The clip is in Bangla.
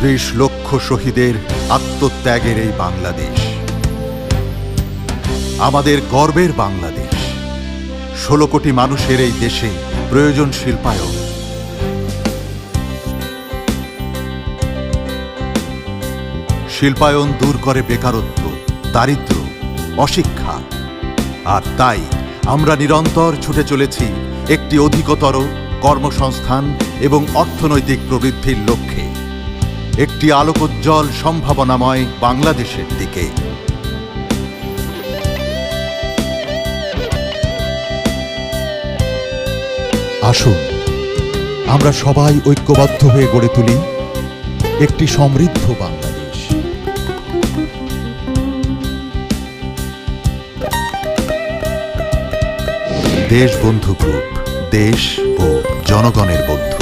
৩৯ লক্ষ শহীদের আত্মত্যাগের এই বাংলাদেশ আমাদের গর্বের বাংলাদেশ। ১৬ কোটি মানুষের এই দেশে প্রয়োজন শিল্পায়ন। শিল্পায়ন দূর করে বেকারত্ব, দারিদ্র্য, অশিক্ষা। আর তাই আমরা নিরন্তর ছুটে চলেছি একটি অধিকতর কর্মসংস্থান এবং অর্থনৈতিক প্রবৃদ্ধির লক্ষ্যে, একটি আলোকোজ্জ্বল সম্ভাবনাময় বাংলাদেশের দিকে। আসুন আমরা সবাই ঐক্যবদ্ধ হয়ে গড়ে তুলি একটি সমৃদ্ধ বাংলাদেশ। দেশবন্ধু গ্রুপ, দেশ ও জনগণের বন্ধু।